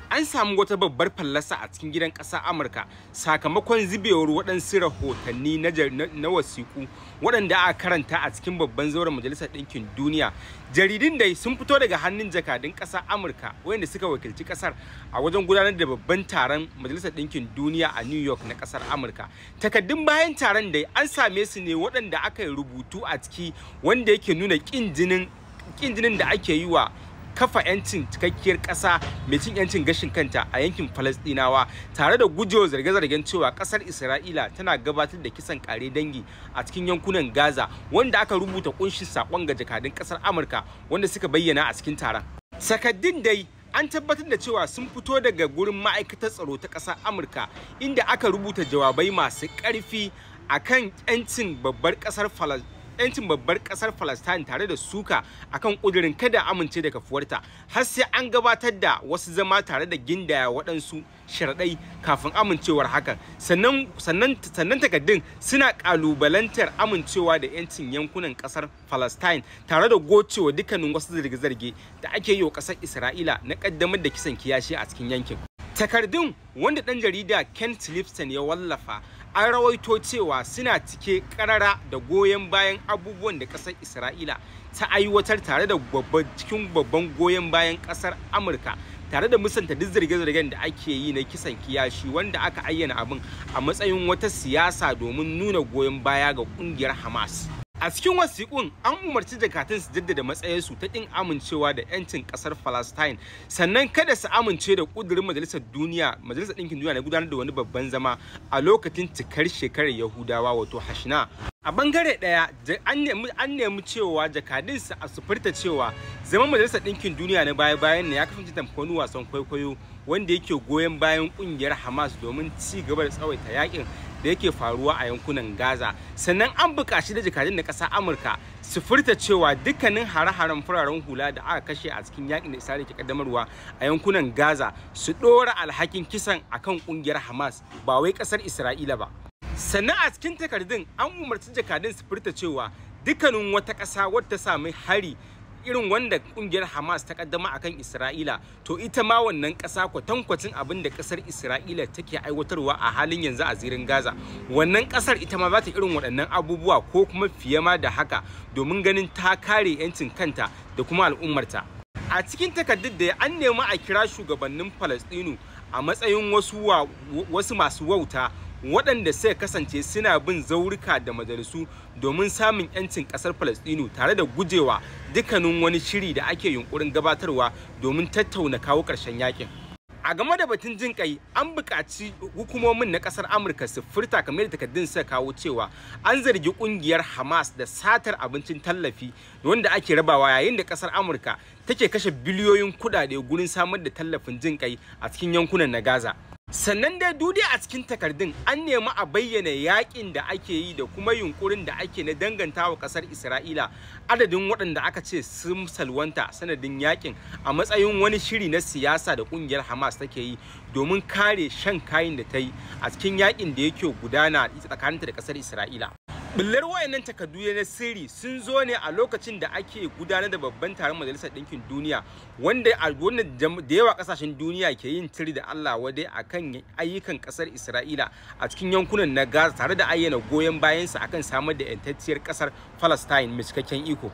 an samu wata babbar fallasa a cikin gidan ƙasar Amurka sakamakon zubewar waɗansu rahotanni na wasiƙu waɗanda aka karanta a cikin babban zauren Majalisar Ɗinkin Duniya. Jaridun dai sun fito daga hannun jakadun ƙasar Amurka wanda suka wakilci ƙasar a wajen gudanar da babban taron Majalisar Ɗinkin Duniya a New York na ƙasar Amurka. Takaddun bayan taron dai an same su ne waɗanda aka yi rubutu a ciki wanda yake nuna ƙin jinin da ake yi wa kafa 'yancin cikakkiyar ƙasa mai cin 'yancin gashin kanta a yankin Falasɗinawa, tare da gujewa zarge-zargen cewa ƙasar Isra'ila tana gabatar da kisan ƙare dangi a cikin yankunan Gaza, wanda aka rubuta kunshin saƙon ga jakadun ƙasar Amurka wanda suka bayyana a cikin taron. Takaddun dai an tabbatar da cewa sun fito daga gurin ma'aikatar tsaro ta ƙasar Amurka, inda aka rubuta jawabai masu ƙarfi akan 'yancin babbar ƙasar Palestine tare da suka akan ƙudurin kada amince da kafuwarta, har sai an gabatar da wasu zama tare da gindaya waɗansu sharaɗai kafin amincewar hakan. Sannan takaddun suna ƙalubalantar amincewa da 'yancin yankunan ƙasar Palestine tare da gocewa dukkanin wasu zarge-zarge da ake yi wa ƙasar Isra'ila na ƙaddamar da kisan kiyashi a cikin yankin. Takardun, wanda ɗan jarida Kent Lipson ya wallafa, an rawaito cewa suna cike karara da goyon bayan abubuwan da ƙasar Isra'ila ta aiwatar tare da cikin babban goyon bayan ƙasar Amurka, tare da musanta duk zarge-zargen da ake yi na kisan kiyashi wanda aka ayyana abin a matsayin wata siyasa domin nuna goyon baya ga ƙungiyar Hamas. A cikin wasiƙun an umarci jakatun su jaddada matsayinsu ta ƙin amincewa da 'yancin ƙasar Palestine, sannan kada su amince da ƙudurin Majalisar Ɗinkin Duniya na gudanar da wani babban zama a lokacin cikar shekarar Yahudawa wato Hashna. A bangare ɗaya an nemi cewa jakadun su furta cewa zaman Majalisar Ɗinkin Duniya na baya-bayan ne ya kasance tamkar wasan kwaikwayo wanda yake goyon bayan ƙungiyar Hamas domin ci gaba da tsawaita yakin da yake faruwa a yankunan Gaza. Sannan an buƙaci da jakadun na ƙasar Amurka su furta cewa dukkanin hare-haren fararen hula da aka kashe a cikin yakin da Isra'ila ke kaddamarwa a yankunan Gaza su ɗora alhakin kisan akan ƙungiyar Hamas ba wai ƙasar Isra'ila ba. Sannan a cikin takardun an umarci jakadun su furta cewa dukkanin wata ƙasa wadda ta sami hari irin wanda kungiyar Hamas ta kaddama akan Isra'ila, to ita ma wannan ƙasa kwatankwacin abin da ƙasar Isra'ila take aiwatarwa a halin yanzu a zirin Gaza, wannan ƙasar ita ma za ta irin waɗannan abubuwa ko kuma fiye ma da haka domin ganin ta kare 'yancin kanta da kuma al'ummarta. A cikin takardun da an nemi a kira shugabannin Falastinu a matsayin wasu masu wauta waɗanda suka kasance suna bin zaurika da majalisu domin samun 'yancin ƙasar Falastinu, tare da gujewa dukkanin wani shiri da ake yunkurin gabatarwa domin tattauna kawo ƙarshen yakin. A game da batun jin kai, an buƙaci hukumomin na ƙasar Amurka su furta kamar da takardun suka kawo cewa an zargi ƙungiyar Hamas da satar abincin tallafi wanda ake rabawa, yayin da ƙasar Amurka take kashe biliyoyin kuɗaɗe gurin samar da tallafin jin kai a cikin yankunan na Gaza. Sannan dai dudi a cikin takardun an nemi a bayyana yakin da ake yi da kuma yunkurin da ake na dangantawa kasar Isra'ila adadin waɗanda aka ce sun salwanta sanadin yakin a matsayin wani shiri na siyasa da ƙungiyar Hamas take yi domin kare shan kayin da ta yi a cikin yakin da yake gudana tsakaninta da kasar Isra'ila. Billar wayannan takardu na sirri sun zo ne a lokacin da ake gudanar da babban taron Majalisar Ɗinkin Duniya wanda da yawa ƙasashen duniya ke yin tiri da Allah wadai akan ayyukan ƙasar Isra'ila a cikin yankunan na Gaza, tare da ayyana goyon bayansa akan samar da 'yantacciyar ƙasar Palestine mai cikakken iko.